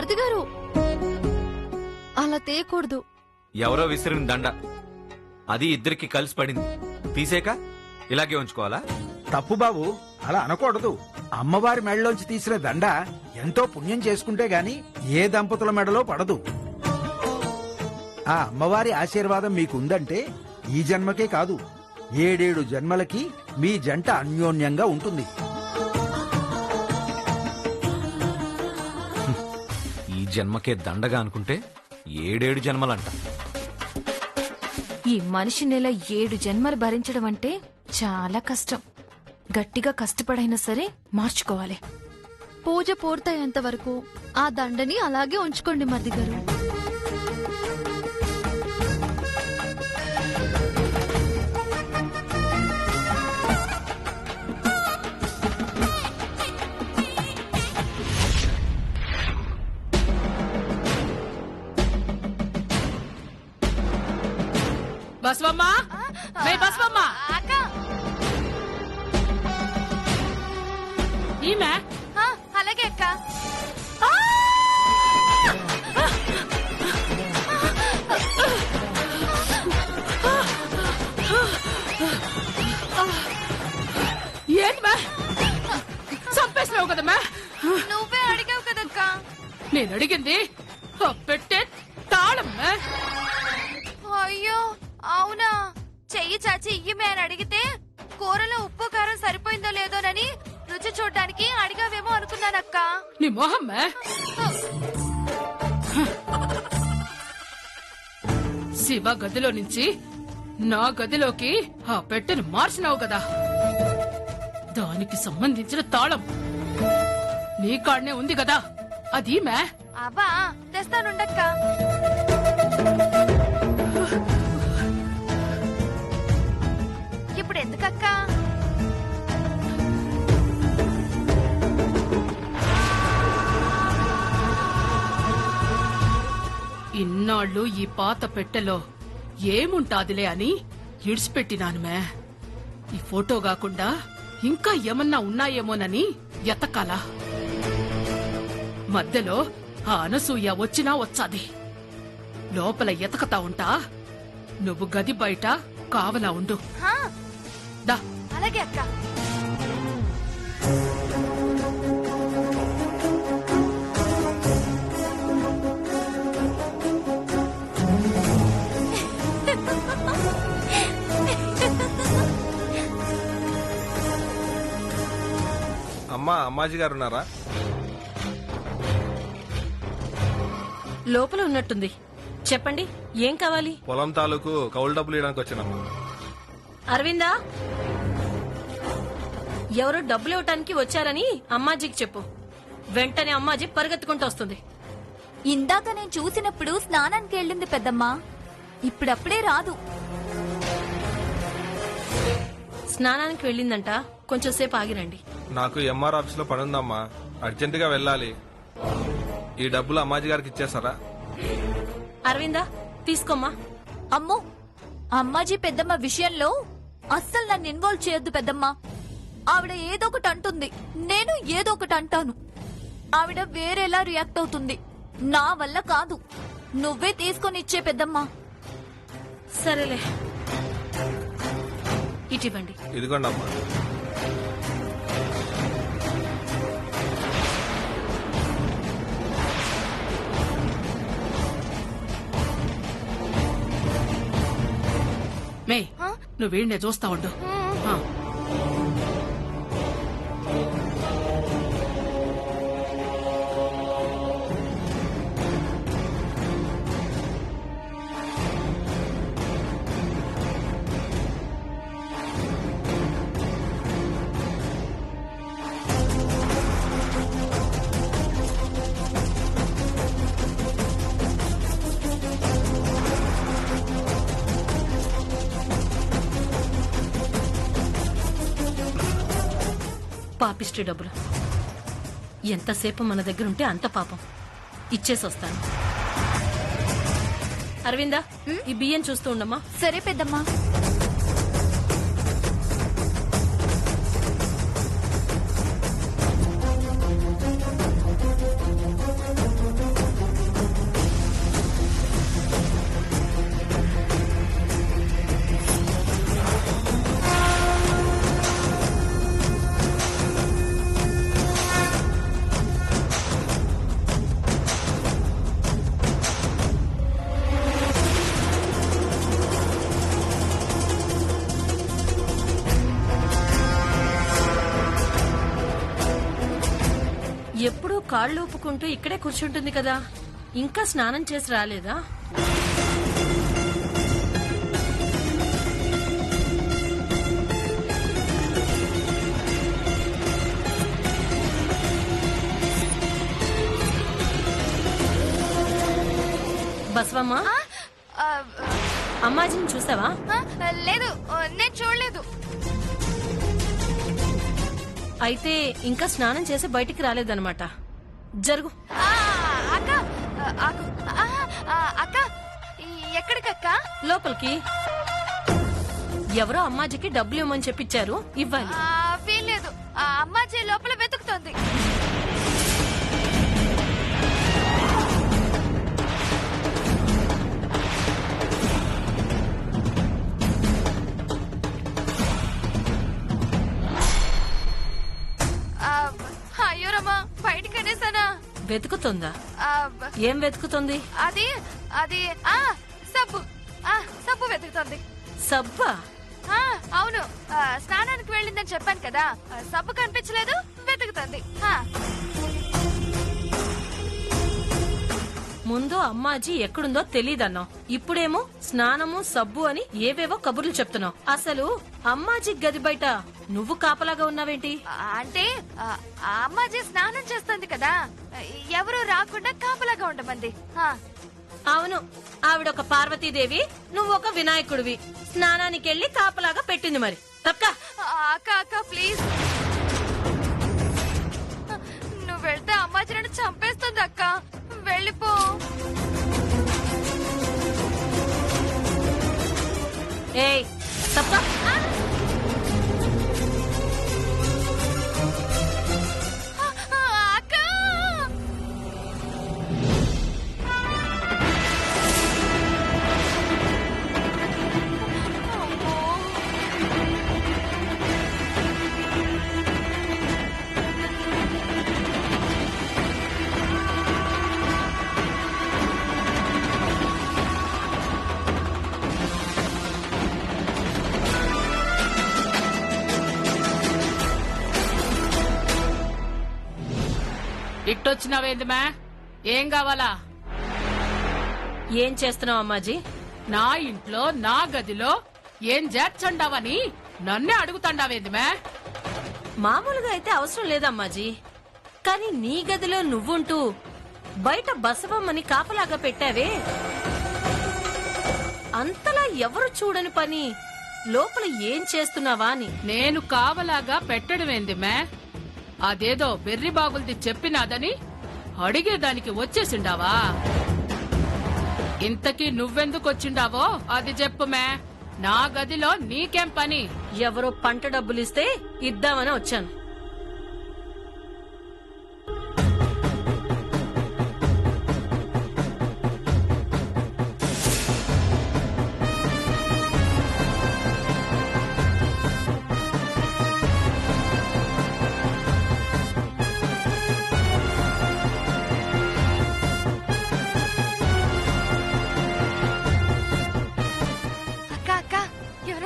మరిది గారు అలా తేయకూడదు. ఎవరో విసిరిన దండ, అది ఇద్దరికి కలిసి పడింది. తీసేక ఇలాగే ఉంచుకోవాలా? తప్పు బాబు, అలా అనకూడదు. అమ్మవారి మెడలోంచి తీసిన దండ ఎంతో పుణ్యం చేసుకుంటే గాని ఏ దంపతుల మెడలో పడదు. ఆ అమ్మవారి ఆశీర్వాదం మీకుందంటే ఈ జన్మకే కాదు 7 జన్మలకి మీ జంట అన్యోన్యంగా ఉంటుంది. ఈ జన్మకే దండగా అనుకుంటే 7 జన్మలంట. ఈ మనిషి నెల 7 జన్మలు భరించడం అంటే చాలా కష్టం. గట్టిగా కష్టపడైనా సరే మార్చుకోవాలి. పూజ పూర్తయ్యేంత వరకు ఆ దండని అలాగే ఉంచుకోండి మరిది గారు. బస్వమ్మా, బస్వమ్మా, ఈమె అలాగే అక్క. ఏంటమ్మా చంపేసినావు కదమ్మా? నువ్వే అడిగావు కదక్క. నేను అడిగింది పెట్టే తాళమ్మా. అయ్యో అవునా? చెయ్యి చాచి ఇయ్యమే అని అడిగితే కూరలో ఉప్పు కారం సరిపోయిందో లేదోనని రుచి చూడ్డానికి అడిగావేమో అనుకున్నానక్క. నీ మొహమ్మా. శివ గదిలో నుంచి నా గదిలోకి ఆ పెట్టెను మార్చినావు కదా, దానికి సంబంధించిన తాళం నీ కాడనే ఉంది కదా, అది మే. అబ్బా తెస్తానుండక్క. ఇప్పుడు ఎందుకక్క? ఇన్నాళ్ళు ఈ పాత పెట్టెలో ఏముంటాదిలే అని ఇడిచిపెట్టినాను మే. ఈ ఫోటో కాకుండా ఇంకా ఏమన్నా ఉన్నాయేమోనని ఎతకాలా. మధ్యలో ఆ అనసూయ వచ్చినా వచ్చాది. లోపల ఎతకతా ఉంటా, నువ్వు గది బయట కావలా ఉండు. దా. అలాగే అక్క. అమ్మా, అమ్మాజీ గారు ఉన్నారా? లోపల ఉన్నట్టుంది. చెప్పండి, ఏం కావాలి? పొలం తాలూకు కౌలు డబ్బులు ఇవ్వడానికి వచ్చినమ్మా. అరవిందా, ఎవరో డబ్బులు ఇవ్వటానికి వచ్చారని అమ్మాజీకి చెప్పు. వెంటనే అమ్మాజీ పరిగెత్తుకుంటూ వస్తుంది. ఇందాక నేను చూసినప్పుడు స్నానానికి వెళ్ళింది పెద్దమ్మా, ఇప్పుడప్పుడే రాదు. స్నానానికి వెళ్ళిందంట, కొంచెం సేపు ఆగిరండి. నాకు ఎంఆర్ ఆఫీస్ లో పని ఉందమ్మా, అర్జెంటుగా వెళ్ళాలి. ఈ డబ్బులు అమ్మాజీ గారికి ఇచ్చేస్తారా? అరవిందా, తీసుకోమ్మా. అమ్మో, అమ్మాజీ పెద్దమ్మ విషయంలో అస్సలు నన్ను ఇన్వాల్వ్ చేయొద్దు పెద్దమ్మా. ఆవిడ ఏదో ఒకటి అంటుంది, నేను ఏదో ఒకటి అంటాను. ఆవిడ వేరేలా రియాక్ట్ అవుతుంది. నా వల్ల కాదు, నువ్వే తీసుకొని ఇచ్చే పెద్దమ్మా. సరేలే, ఇటివ్వండి. ఇదిగోండి అమ్మా. మే, నువ్వు వీడినే చూస్తా ఉండు. పాపిష్టి డబ్బులు ఎంతసేపు మన దగ్గర ఉంటే అంత పాపం. ఇచ్చేసి వస్తాను. అరవిందా, ఈ బియ్యం చూస్తూ ఉండమ్మా. సరే పెద్దమ్మా. ఎప్పుడూ కాళ్ళు ఊపుకుంటూ ఇక్కడే కూర్చుంటుంది కదా, ఇంకా స్నానం చేసి రాలేదా? బసవమ్మ, ఆ, అమ్మాజీని చూసావా? లేదు, నేను చూడలేదు. అయితే ఇంకా స్నానం చేసి బయటికి రాలేదన్నమాట. జరుగు. అక్క, ఆగు. అక్క, ఎక్కడికక్క? లోపలికి. ఎవరో అమ్మాజీకి డబ్బులు ఇవ్వమని చెప్పిచ్చారు, ఇవ్వాలి. వీల్లేదు, అమ్మాజీ లోపల వెతుకుతోంది. అయ్యో రమ్మా, బయటికి అనేసానా? వెతుకుతుందా? ఆ, ఏం వెతుకుతుంది? అది అది సబ్బు. సబ్బు వెతుకుతోంది. సబ్బా? అవును, స్నానానికి వెళ్ళిందని చెప్పాను కదా, సబ్బు కనిపించలేదు, వెతుకుతోంది. ముందు అమ్మాజీ ఎక్కడుందో తెలీదన్నావు, ఇప్పుడేమో స్నానము సబ్బు అని ఏవేవో కబుర్లు చెప్తున్నావు. అసలు అమ్మాజీ గది బయట నువ్వు కాపలాగా ఉన్నావేంటి? అంటే అమ్మాజీ స్నానం చేస్తుంది కదా, ఎవరు రాకుండా కాపలాగా ఉండమంది. అవును, ఆవిడొక పార్వతీదేవి, నువ్వు ఒక వినాయకుడివి. స్నానానికి వెళ్లి కాపలాగా పెట్టింది మరి. తప్ప అక్క అక్క ప్లీజ్, నువ్వు వెళ్తే అమ్మాజీ నన్ను చంపేస్తుంది అక్క, వెళ్ళిపో. ఏయ్ తప్ప. అక్క, ఇట్టొచ్చినావేందిమా? ఏం కావాలా? ఏం చేస్తున్నావు అమ్మాజీ? నా ఇంట్లో నా గదిలో ఏం చేర్చండావని నన్నే అడుగుతాండావేందిమా? మామూలుగా అయితే అవసరం లేదమ్మాజీ, కానీ నీ గదిలో నువ్వుంటూ బయట బసవమ్మని కాపలాగా పెట్టావే, అంతలా ఎవరు చూడని పని లోపల ఏం చేస్తున్నావా అని. నేను కావలాగా పెట్టడమేందిమా? అదేదో బెర్రి బాగుల్ది చెప్పినాదని అడిగేదానికి వచ్చేసిండావా? ఇంతకీ నువ్వెందుకు వచ్చిండావో అది చెప్పుమే. నా గదిలో నీకేం పని? ఎవరో పంట డబ్బులిస్తే ఇద్దామని వచ్చాను.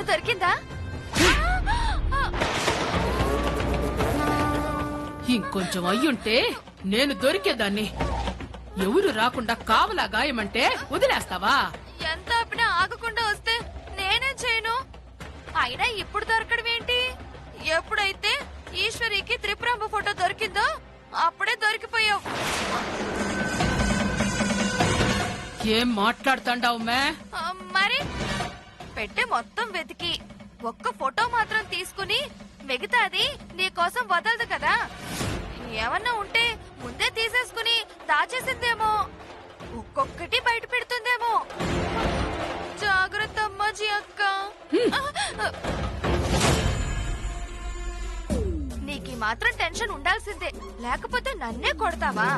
దొరికిందా? ఇంకొంచెం అయ్యుంటే నేను దొరికేదాన్ని. ఎవరు రాకుండా కావలా గాయమంటే వదిలేస్తావా? ఎంత ఆపినా ఆగకుండా వస్తే నేనే చేయను. అయినా ఇప్పుడు దొరకడం ఏంటి? ఎప్పుడైతే ఈశ్వరికి త్రిపురాంబ ఫోటో దొరికిందో అప్పుడే దొరికిపోయావు. ఏం మాట్లాడుతాండావు మే? మరి పెట్టే మొత్తం వెతికి ఒక్క ఫోటో మాత్రం తీసుకుని మిగతాది నీ కోసం వదలదు కదా. ఏమన్నా ఉంటే ముందే తీసేసుకుని దాచేసిందేమో, ఒక్కొక్కటి బయట పెడుతుందేమో. జాగ్రత్త అమ్మాజీ అక్క. నీకు మాత్రం టెన్షన్ ఉండాల్సిందే, లేకపోతే నన్నే కొడతావా?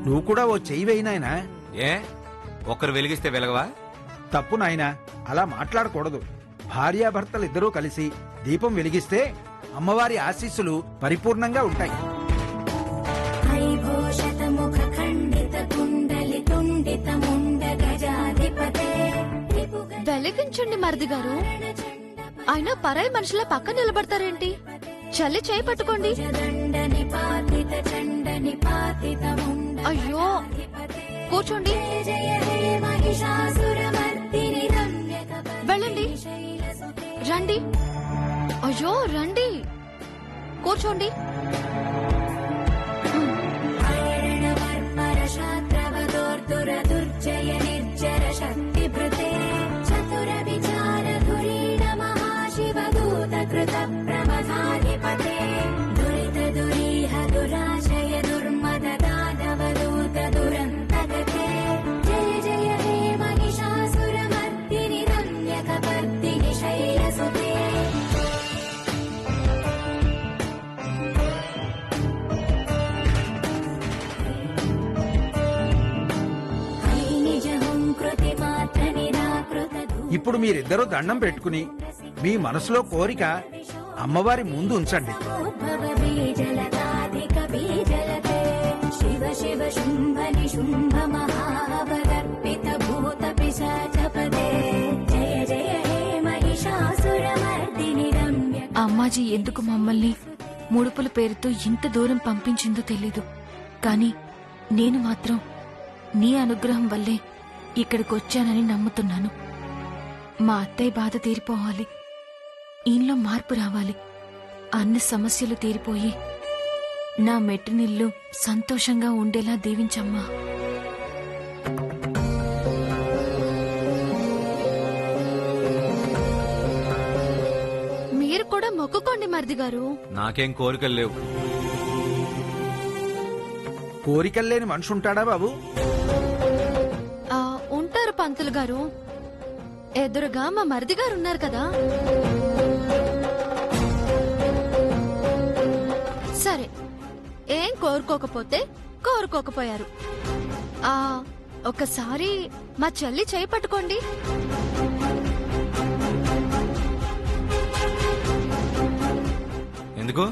నువ్వు కూడా ఓ చెయ్యి వేయి నాయనా. ఏ ఒకరు వెలిగిస్తే వెలగవా? తప్పు నాయనా, అలా మాట్లాడకూడదు. భార్యాభర్తలిద్దరూ కలిసి దీపం వెలిగిస్తే అమ్మవారి ఆశీస్సులు పరిపూర్ణంగా ఉంటాయి. వెలిగించండి మరిది గారు. అయినా పరాయి మనుషుల పక్క నిలబడతారేంటి? చల్లి చేయి పట్టుకోండి. అయ్యో, కూర్చోండి. వెళ్ళండి, రండి. అయ్యో రండి, కూర్చోండి. ఇప్పుడు మీరిద్దరూ దండం పెట్టుకుని మీ మనసులో కోరిక అమ్మవారి ముందు ఉంచండి. అమ్మాజీ ఎందుకు మమ్మల్ని ముడుపుల పేరుతో ఇంత దూరం పంపించిందో తెలీదు, కానీ నేను మాత్రం నీ అనుగ్రహం వల్లే ఇక్కడికొచ్చానని నమ్ముతున్నాను. మా అత్తయ్య బాధ తీరిపోవాలి, ఈయనలో మార్పు రావాలి, అన్ని సమస్యలు తీరిపోయి నా మెట్టినిల్లు సంతోషంగా ఉండేలా దీవించమ్మా. మీరు కూడా మొక్కుకోండి మరిది గారు. నాకేం కోరికలు లేవు. కోరికలు లేని మనిషి ఉంటాడా బాబు? ఉంటారు పంతులు గారు. ఎదురుగా మా మరిది గారు ఉన్నారు కదా. సరే, ఏం కోరుకోకపోతే కోరుకోకపోయారు. ఒకసారి మా చెల్లి చేయి పట్టుకోండి. ఎందుకు?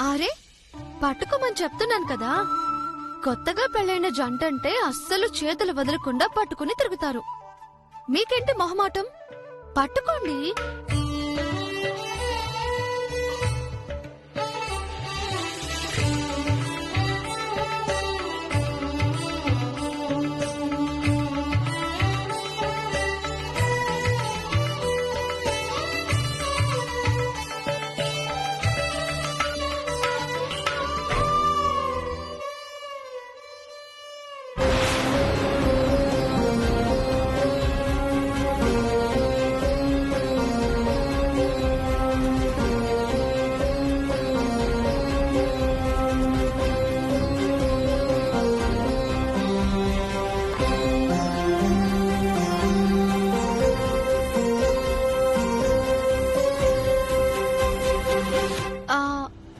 ఆరే, పట్టుకోమని చెప్తున్నాను కదా. కొత్తగా పెళ్ళైన జంటంటే అస్సలు చేతులు వదలకుండా పట్టుకుని తిరుగుతారు. మీకేంటి మొహమాటం? పట్టుకోండి.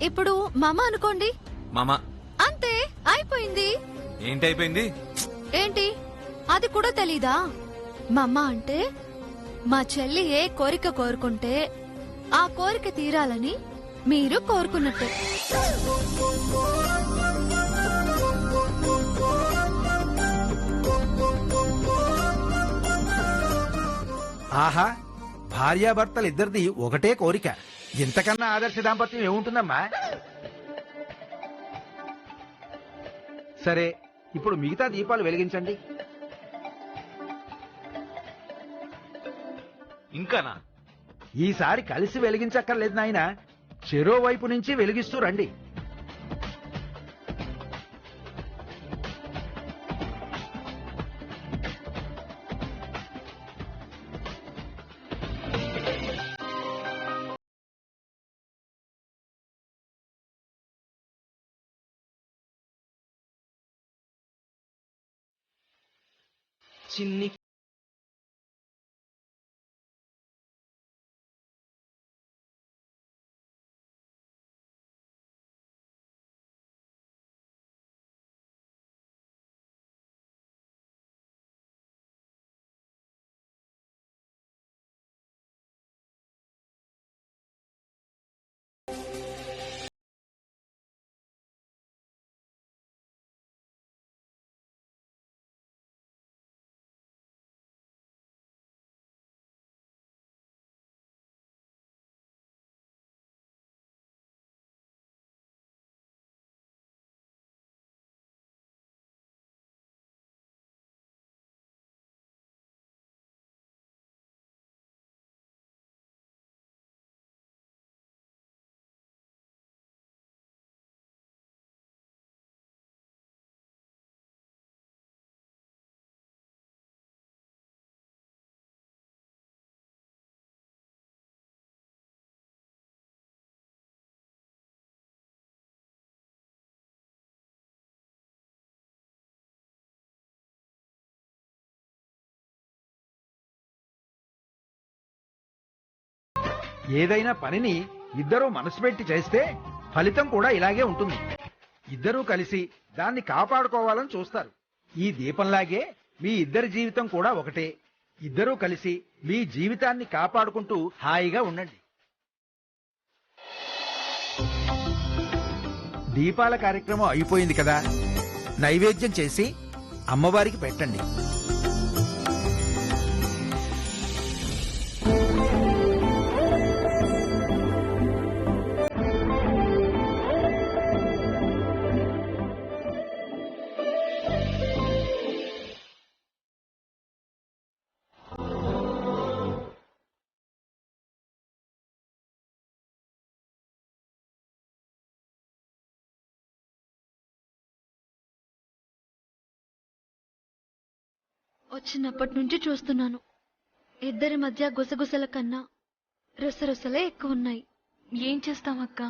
ఇప్పుడు మామ అనుకోండి. మామ అంతే, అయిపోయింది. ఏంటైపోయింది? ఏంటి, అది కూడా తెలీదా? మమ్మ అంటే మా చెల్లి ఏ కోరిక కోరుకుంటే ఆ కోరిక తీరాలని మీరు కోరుకున్నట్టే. ఆహా, భార్యాభర్తలిద్దరిది ఒకటే కోరిక. ఇంతకన్నా ఆదర్శ దాంపత్యం ఏముంటుందమ్మా? సరే, ఇప్పుడు మిగతా దీపాలు వెలిగించండి. ఇంకానా? ఈసారి కలిసి వెలిగించక్కర్లేదు నాయనా, చెరోవైపు నుంచి వెలిగిస్తూ రండి. చిన్ని ఏదైనా పనిని ఇద్దరూ మనసు పెట్టి చేస్తే ఫలితం కూడా ఇలాగే ఉంటుంది. ఇద్దరూ కలిసి దాన్ని కాపాడుకోవాలని చూస్తారు. ఈ దీపంలాగే మీ ఇద్దరి జీవితం కూడా ఒకటే. ఇద్దరూ కలిసి మీ జీవితాన్ని కాపాడుకుంటూ హాయిగా ఉండండి. దీపాల కార్యక్రమం అయిపోయింది కదా, నైవేద్యం చేసి అమ్మవారికి పెట్టండి. వచ్చినప్పటి నుంచి చూస్తున్నాను, ఇద్దరి మధ్య గుసగుసల కన్నా రుసరుసలే ఎక్కువ ఉన్నాయి. ఏం చేస్తామక్క,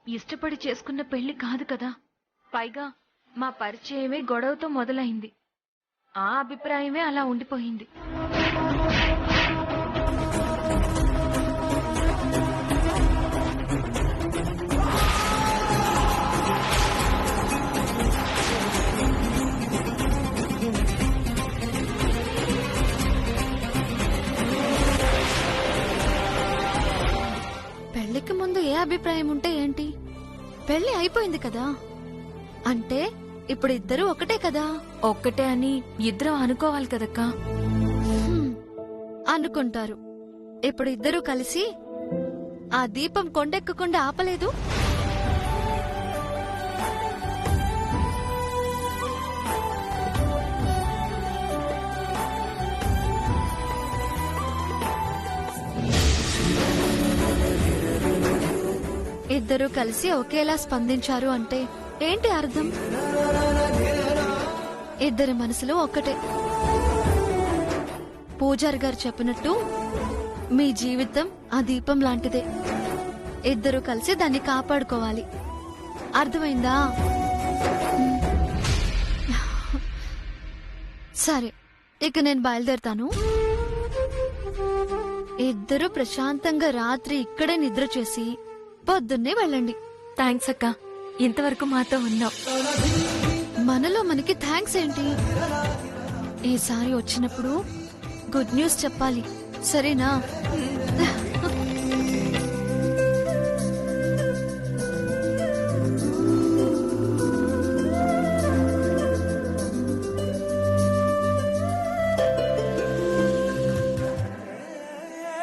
ఇష్టపడి చేసుకున్న పెళ్లి కాదు కదా. పైగా మా పరిచయమే గొడవతో మొదలైంది. ఆ అభిప్రాయమే అలా ఉండిపోయింది. పెళ్లికి ముందు ఏ అభిప్రాయం ఉంటే ఏంటి? పెళ్లి అయిపోయింది కదా, అంటే ఇప్పుడు ఇద్దరు ఒకటే కదా. ఒక్కటే అని ఇద్దరం అనుకోవాలి కదక్కా. అనుకుంటారు. ఇప్పుడు ఇద్దరు కలిసి ఆ దీపం కొండెక్కకుండా ఆపలేదు. ఇద్దరు కలిసి ఒకేలా స్పందించారు అంటే ఏంటి అర్థం? ఇద్దరి మనసులు ఒక్కటే. పూజారి గారు చెప్పినట్టు మీ జీవితం ఆ దీపం లాంటిదే. ఇద్దరు కలిసి దాన్ని కాపాడుకోవాలి. అర్థమైందా? సరే, ఇక నేను బయలుదేరుతాను. ఇద్దరు ప్రశాంతంగా రాత్రి ఇక్కడే నిద్ర చేసి పొద్దున్నే వెళ్ళండి. థ్యాంక్స్ అక్క, ఇంతవరకు మాతో ఉన్నావు. మనలో మనకి థ్యాంక్స్ ఏంటి? ఈసారి వచ్చినప్పుడు గుడ్ న్యూస్ చెప్పాలి, సరేనా?